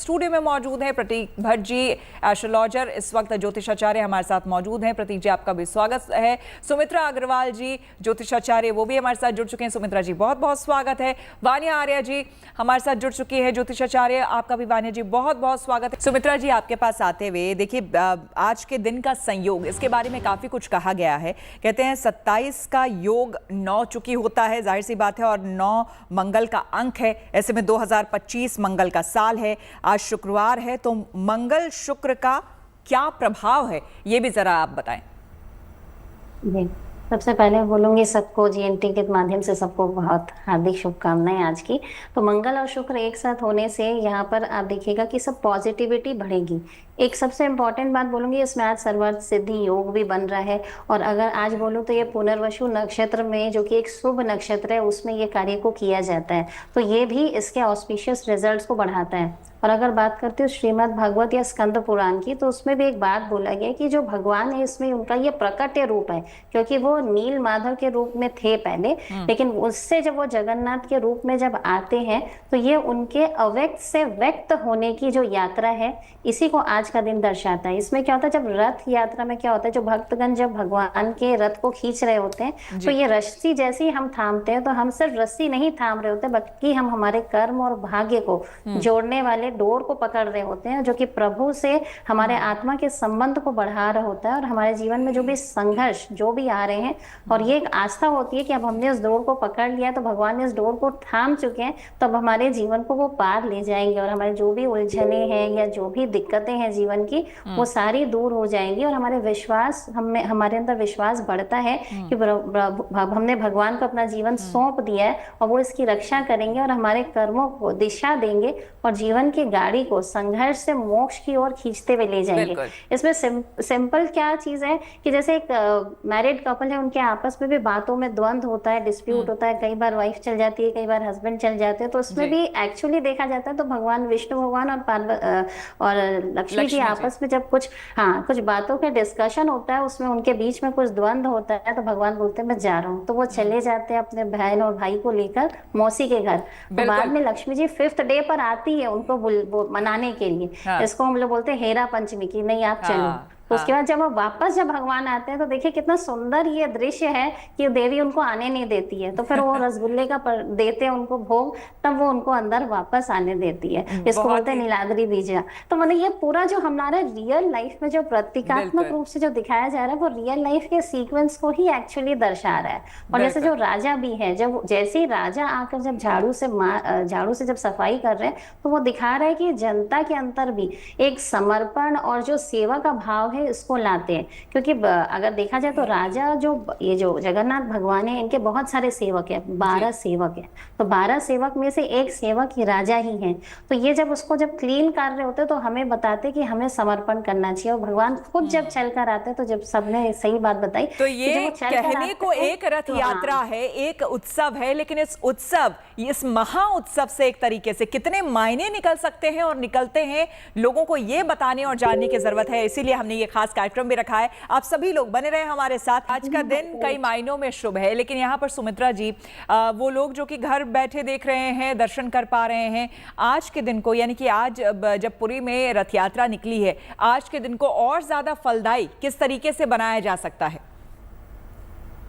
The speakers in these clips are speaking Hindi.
स्टूडियो में मौजूद हैं प्रतीक भट्ट जी, एस्ट्रोलॉजर। इस वक्त ज्योतिषाचार्य हमारे साथ मौजूद हैं। प्रतीक जी, आपका भी स्वागत है। सुमित्रा अग्रवाल जी, ज्योतिषाचार्य, वो भी हमारे साथ जुड़ चुके हैं। सुमित्रा जी, बहुत बहुत स्वागत है। वानिया आर्या जी हमारे साथ जुड़ चुकी है, ज्योतिषाचार्य, आपका भी वानिया जी बहुत बहुत स्वागत है। सुमित्रा जी, आपके पास आते हुए देखिए, आज के दिन का संयोग, इसके बारे में काफी कुछ कहा गया है। कहते हैं 27 का योग 9 चुकी होता है, जाहिर सी बात है, और 9 मंगल का अंक है। ऐसे में 2025 मंगल का साल है। आज शुक्रवार है, तो मंगल शुक्र का क्या प्रभाव है, ये भी जरा आप बताएं। जी, सबसे पहले बोलूंगी सबको जीएनटी के माध्यम से सबको बहुत हार्दिक शुभकामनाएं आज की। तो मंगल और शुक्र एक साथ होने से यहाँ पर आप देखिएगा कि सब पॉजिटिविटी बढ़ेगी। एक सबसे इम्पोर्टेंट बात बोलूंगी, इसमें आज सर्वार्थ सिद्धि योग भी बन रहा है। और अगर आज बोलूं तो ये पुनर्वसु नक्षत्र में, जो कि एक शुभ नक्षत्र है, उसमें ये कार्य को किया जाता है, तो ये भी इसके ऑस्पिशियस रिजल्ट्स को बढ़ाता है। और अगर बात करते हो श्रीमद् भागवत या स्कंद पुराण की, तो उसमें भी एक बात बोला गया कि जो भगवान है इसमें उनका ये प्रकट्य रूप है, क्योंकि वो नील माधव के रूप में थे पहले, लेकिन उससे जब वो जगन्नाथ के रूप में जब आते हैं, तो ये उनके अव्यक्त से व्यक्त होने की जो यात्रा है, इसी को आज का दिन दर्शाता है। इसमें क्या होता है, जब रथ यात्रा में क्या होता है, जो भक्तगण जब भगवान के रथ को खींच रहे होते हैं, तो ये रस्सी जैसे ही हम थामते हैं, तो हम सिर्फ रस्सी नहीं थाम रहे होते, बल्कि हम हमारे कर्म और भाग्य को जोड़ने वाले डोर को पकड़ रहे होते हैं, जो कि प्रभु से हमारे आत्मा के संबंध को बढ़ा रहा होता है। और हमारे जीवन में जो भी संघर्ष जो भी आ रहे हैं, और ये एक आस्था होती है कि अब हमने उस डोर को पकड़ लिया, तो भगवान ने इस डोर को थाम चुके हैं, तो अब हमारे जीवन को वो पार ले जाएंगे, और हमारे जो भी उलझने हैं या जो भी दिक्कतें हैं जीवन की, वो सारी दूर हो जाएंगी। और हमारे विश्वास, हमारे अंदर विश्वास बढ़ता है कि हमने भगवान को अपना जीवन सौंप दिया है, और वो इसकी रक्षा करेंगे और हमारे कर्मों को दिशा देंगे, और जीवन की गाड़ी को संघर्ष से मोक्ष की ओर खींचते हुए ले जाएंगे। इसमें सिंपल क्या चीज है कि जैसे एक मैरिड कपल है, उनके आपस में भी बातों में द्वंद्व होता है, डिस्प्यूट होता है, कई बार वाइफ चल जाती है, कई बार हस्बैंड चल जाते हैं, तो उसमें भी एक्चुअली देखा जाता है तो भगवान विष्णु भगवान और लक्ष्मी जी आपस में जब कुछ बातों का डिस्कशन होता है, उसमें उनके बीच में कुछ द्वंद्व होता है, तो भगवान बोलते हैं मैं जा रहा हूँ, तो वो चले जाते हैं अपने बहन और भाई को लेकर मौसी के घर। तो बाद में लक्ष्मी जी 5th डे पर आती है उनको मनाने के लिए। इसको हम लोग बोलते हैं हेरा पंचमी की, नहीं आप चलो। तो उसके बाद जब भगवान आते हैं, तो देखिए कितना सुंदर ये दृश्य है कि देवी उनको आने नहीं देती है, तो फिर वो रसगुल्ले का देते हैं उनको भोग, तब वो उनको अंदर वापस आने देती है। इसको बोलते हैं नीलाद्री बीजा। तो मतलब ये पूरा जो हमारा रियल लाइफ में जो प्रतीकात्मक रूप से जो दिखाया जा रहा है, वो रियल लाइफ के सीक्वेंस को ही एक्चुअली दर्शा रहा है। और जैसे जो राजा भी है, जब जैसे ही राजा आकर जब झाड़ू से जब सफाई कर रहे हैं, तो वो दिखा रहा है कि जनता के अंदर भी एक समर्पण और जो सेवा का भाव है, इसको लाते हैं। क्योंकि अगर देखा जाए तो राजा ये जो जगन्नाथ भगवान है, इनके बहुत सारे सेवक हैं, 12 सेवक हैं। तो 12 सेवक में से एक सेवक ही राजा ही है। तो ये जब क्लीन कर रहे होते, तो हमें बताते कि हमें समर्पण करना चाहिए। और भगवान खुद जब चल कर आते, तो जब सबने सही बात बताई, तो ये कहने को एक रथ यात्रा है, एक उत्सव है, लेकिन इस महा उत्सव से एक तरीके से कितने मायने निकल सकते हैं और निकलते हैं, लोगों को ये बताने और जानने की जरूरत है। इसीलिए हमने ये खास कार्यक्रम भी रखा है। आप सभी लोग बने रहे हमारे साथ। आज का दिन कई मायनों में शुभ है, लेकिन यहाँ पर सुमित्रा जी, वो लोग जो कि घर बैठे देख रहे हैं, दर्शन कर पा रहे हैं, आज के दिन को, यानी कि आज जब पुरी में रथ यात्रा निकली है, आज के दिन को और ज्यादा फलदायी किस तरीके से बनाया जा सकता है?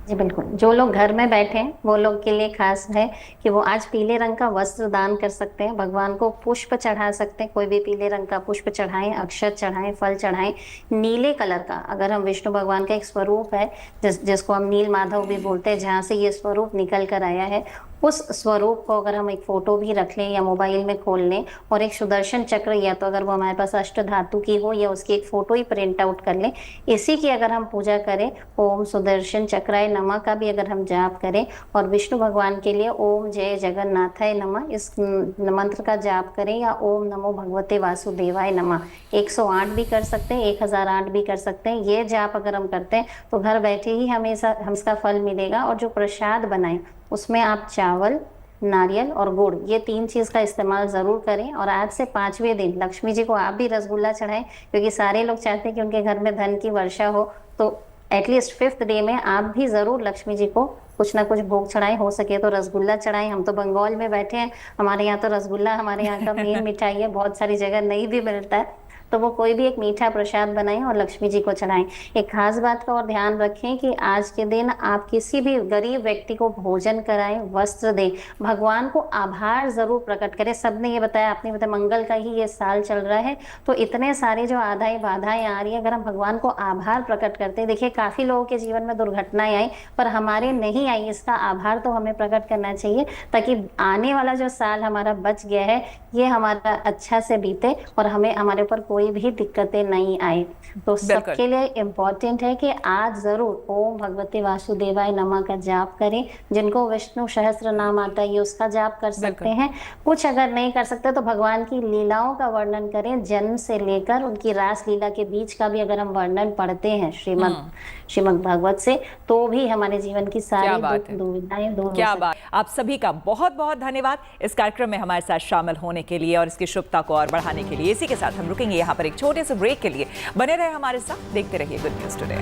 जी बिल्कुल, जो लोग घर में बैठे हैं वो लोग के लिए खास है कि वो आज पीले रंग का वस्त्र दान कर सकते हैं, भगवान को पुष्प चढ़ा सकते हैं, कोई भी पीले रंग का पुष्प चढ़ाएं, अक्षत चढ़ाएं, फल चढ़ाएं। नीले कलर का, अगर हम विष्णु भगवान का एक स्वरूप है जिसको हम नील माधव भी बोलते हैं, जहाँ से ये स्वरूप निकल कर आया है, उस स्वरूप को अगर हम एक फोटो भी रख लें या मोबाइल में खोल लें, और एक सुदर्शन चक्र, या तो अगर वो हमारे पास अष्ट धातु की हो, या उसकी एक फोटो ही प्रिंट आउट कर लें, इसी की अगर हम पूजा करें, ओम सुदर्शन चक्राय नमः का भी अगर हम जाप करें, और विष्णु भगवान के लिए ओम जय जगन्नाथाय नमः इस मंत्र का जाप करें, या ओम नमो भगवते वासुदेवाय नमः 108 भी कर सकते हैं, 1008 भी कर सकते हैं। ये जाप अगर हम करते हैं, तो घर बैठे ही हमें इसका फल मिलेगा। और जो प्रसाद बनाएं, उसमें आप चावल, नारियल और गुड़, ये 3 चीज का इस्तेमाल जरूर करें। और आज से 5वें दिन लक्ष्मी जी को आप भी रसगुल्ला चढ़ाएं, क्योंकि सारे लोग चाहते हैं कि उनके घर में धन की वर्षा हो। तो एटलीस्ट 5th डे में आप भी जरूर लक्ष्मी जी को कुछ ना कुछ भोग चढ़ाएं, हो सके तो रसगुल्ला चढ़ाएं। हम तो बंगाल में बैठे हैं, हमारे यहाँ तो रसगुल्ला हमारे यहाँ का मेन मिठाई है, बहुत सारी जगह नहीं भी मिलता है। तो वो कोई भी एक मीठा प्रसाद बनाएं और लक्ष्मी जी को चढ़ाएं। एक खास बात का और ध्यान रखें कि आज के दिन आप किसी भी गरीब व्यक्ति को भोजन कराएं, वस्त्र दें, भगवान को आभार जरूर प्रकट करें। सबने ये बताया, आपने बताया मंगल का ही ये साल चल रहा है, तो इतने सारे जो बाधाएं आ रही है, अगर हम भगवान को आभार प्रकट करते हैं, देखिए काफी लोगों के जीवन में दुर्घटनाएं आई पर हमारे नहीं आई, इसका आभार तो हमें प्रकट करना चाहिए ताकि आने वाला जो साल हमारा बच गया है ये हमारा अच्छा से बीते और हमें हमारे ऊपर कोई भी दिक्कतें नहीं आए। तो सबके लिए इम्पोर्टेंट है कि आज जरूर ओम भगवते वासुदेवाय नमः का जाप करें। जिनको विष्णु सहस्त्र नाम आता है ये उसका जाप कर सकते हैं। कुछ अगर नहीं कर सकते तो भगवान की लीलाओं का वर्णन करें, जन्म से लेकर उनकी रास लीला के बीच का भी अगर हम वर्णन पढ़ते हैं श्रीमद् भागवत से, तो भी हमारे जीवन की सारी दुख दुविधाएं दूर हो सकती हैं। क्या बात। आप सभी का बहुत बहुत धन्यवाद इस कार्यक्रम में हमारे साथ शामिल होने के लिए और इसकी शुभता को और बढ़ाने के लिए। इसी के साथ हम रुकेंगे यहाँ पर एक छोटे से ब्रेक के लिए। बने रहे हमारे साथ, देखते रहिए गुड न्यूज टुडे।